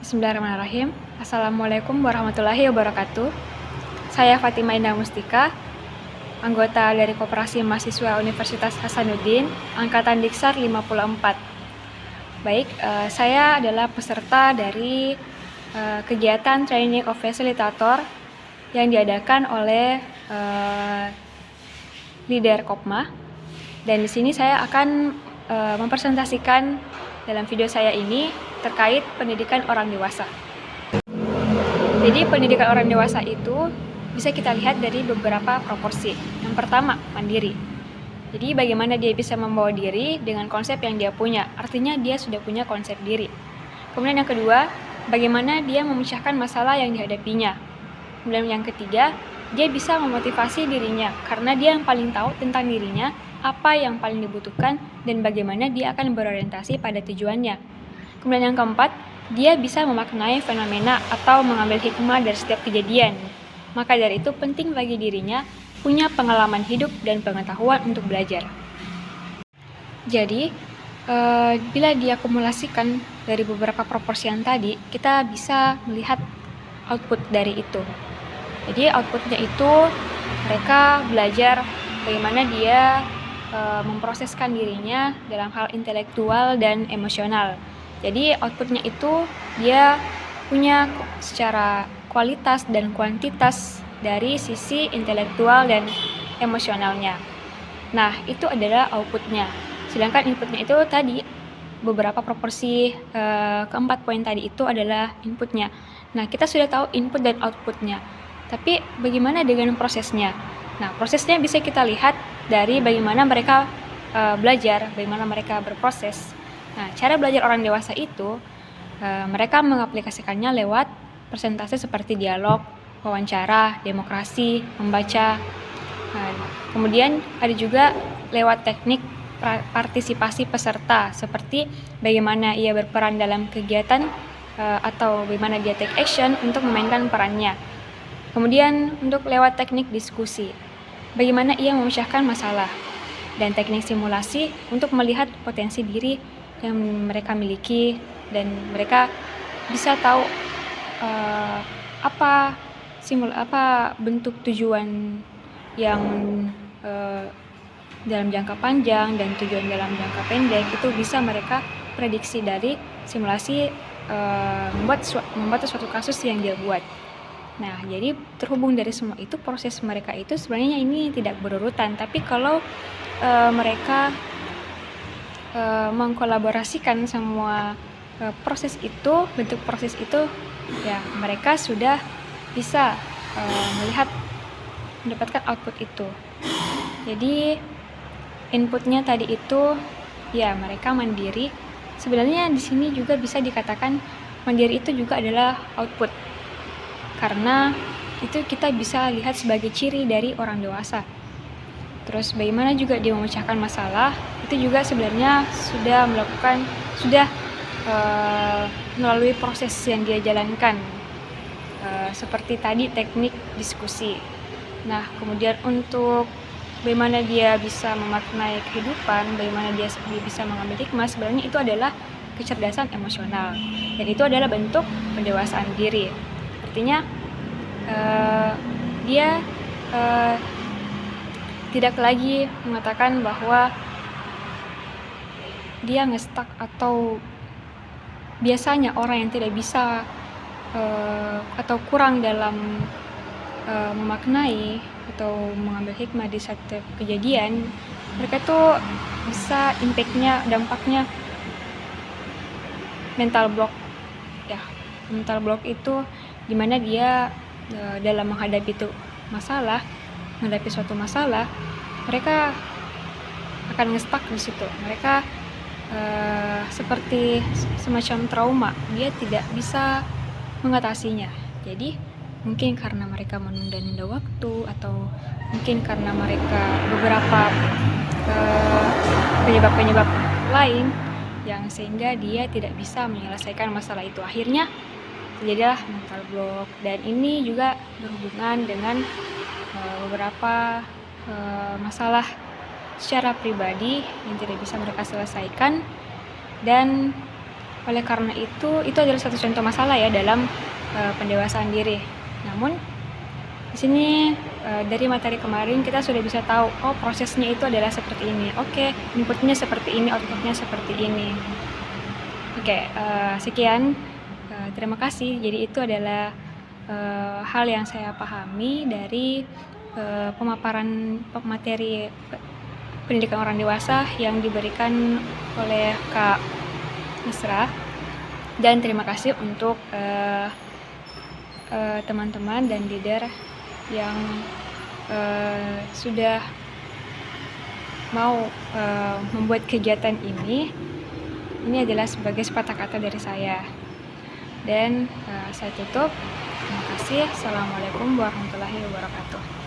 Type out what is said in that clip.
Bismillahirrahmanirrahim. Assalamualaikum warahmatullahi wabarakatuh. Saya Fatimah Indah Mustika, anggota dari Koperasi Mahasiswa Universitas Hasanuddin, Angkatan Diksar 54. Baik, saya adalah peserta dari kegiatan Training of Facilitator yang diadakan oleh leader Kopma. Dan di sini saya akan mempresentasikan dalam video saya ini terkait pendidikan orang dewasa. Jadi pendidikan orang dewasa itu bisa kita lihat dari beberapa proporsi. Yang pertama, mandiri. Jadi bagaimana dia bisa membawa diri dengan konsep yang dia punya. Artinya dia sudah punya konsep diri. Kemudian yang kedua, bagaimana dia memecahkan masalah yang dihadapinya. Kemudian yang ketiga, dia bisa memotivasi dirinya karena dia yang paling tahu tentang dirinya, apa yang paling dibutuhkan, dan bagaimana dia akan berorientasi pada tujuannya. Kemudian yang keempat, dia bisa memaknai fenomena atau mengambil hikmah dari setiap kejadian. Maka dari itu penting bagi dirinya punya pengalaman hidup dan pengetahuan untuk belajar. Jadi, bila diakumulasikan dari beberapa proporsi yang tadi, kita bisa melihat output dari itu. Jadi outputnya itu mereka belajar bagaimana dia memproseskan dirinya dalam hal intelektual dan emosional. Jadi outputnya itu dia punya secara kualitas dan kuantitas dari sisi intelektual dan emosionalnya. Nah, itu adalah outputnya. Sedangkan inputnya itu tadi, beberapa proporsi keempat poin tadi itu adalah inputnya. Nah, kita sudah tahu input dan outputnya. Tapi bagaimana dengan prosesnya? Nah, prosesnya bisa kita lihat dari bagaimana mereka belajar, bagaimana mereka berproses. Nah, cara belajar orang dewasa itu, mereka mengaplikasikannya lewat presentasi seperti dialog, wawancara, demokrasi, membaca. Kemudian ada juga lewat teknik partisipasi peserta, seperti bagaimana ia berperan dalam kegiatan atau bagaimana dia take action untuk memainkan perannya. Kemudian untuk lewat teknik diskusi, bagaimana ia memecahkan masalah, dan teknik simulasi untuk melihat potensi diri yang mereka miliki, dan mereka bisa tahu apa bentuk tujuan yang dalam jangka panjang dan tujuan dalam jangka pendek. Itu bisa mereka prediksi dari simulasi membuat suatu kasus yang dia buat. Nah, jadi terhubung dari semua itu, proses mereka itu sebenarnya ini tidak berurutan, tapi kalau mereka mengkolaborasikan semua proses itu, bentuk proses itu, ya mereka sudah bisa mendapatkan output itu. Jadi inputnya tadi itu, ya mereka mandiri. Sebenarnya di sini juga bisa dikatakan mandiri itu juga adalah output, karena itu kita bisa lihat sebagai ciri dari orang dewasa. Terus bagaimana juga dia memecahkan masalah, itu juga sebenarnya sudah melalui proses yang dia jalankan, seperti tadi teknik diskusi. Nah, kemudian untuk bagaimana dia bisa memaknai kehidupan, bagaimana dia bisa mengambil hikmah, sebenarnya itu adalah kecerdasan emosional, dan itu adalah bentuk pendewasaan diri. Artinya dia tidak lagi mengatakan bahwa dia nge-stuck, atau biasanya orang yang tidak bisa atau kurang dalam memaknai atau mengambil hikmah di setiap kejadian, mereka tuh bisa dampaknya mental block. Ya, mental block itu dimana dia dalam menghadapi suatu masalah, mereka akan nge-stuck di situ. Mereka seperti semacam trauma, dia tidak bisa mengatasinya. Jadi mungkin karena mereka menunda-nunda waktu, atau mungkin karena mereka beberapa penyebab-penyebab lain yang sehingga dia tidak bisa menyelesaikan masalah itu. Akhirnya terjadilah mental block, dan ini juga berhubungan dengan beberapa masalah secara pribadi yang tidak bisa mereka selesaikan, dan Oleh karena itu adalah satu contoh masalah ya dalam pendewasaan diri. Namun di sini dari materi kemarin kita sudah bisa tahu, oh prosesnya itu adalah seperti ini. Oke, inputnya seperti ini, outputnya seperti ini. Oke, sekian. Terima kasih. Jadi itu adalah hal yang saya pahami dari pemaparan materi pendidikan orang dewasa yang diberikan oleh Kak Misra. Dan terima kasih untuk teman-teman dan leader yang sudah mau membuat kegiatan ini. Ini adalah sebagai sepatah kata dari saya. Dan saya tutup. Terima kasih. Assalamualaikum warahmatullahi wabarakatuh.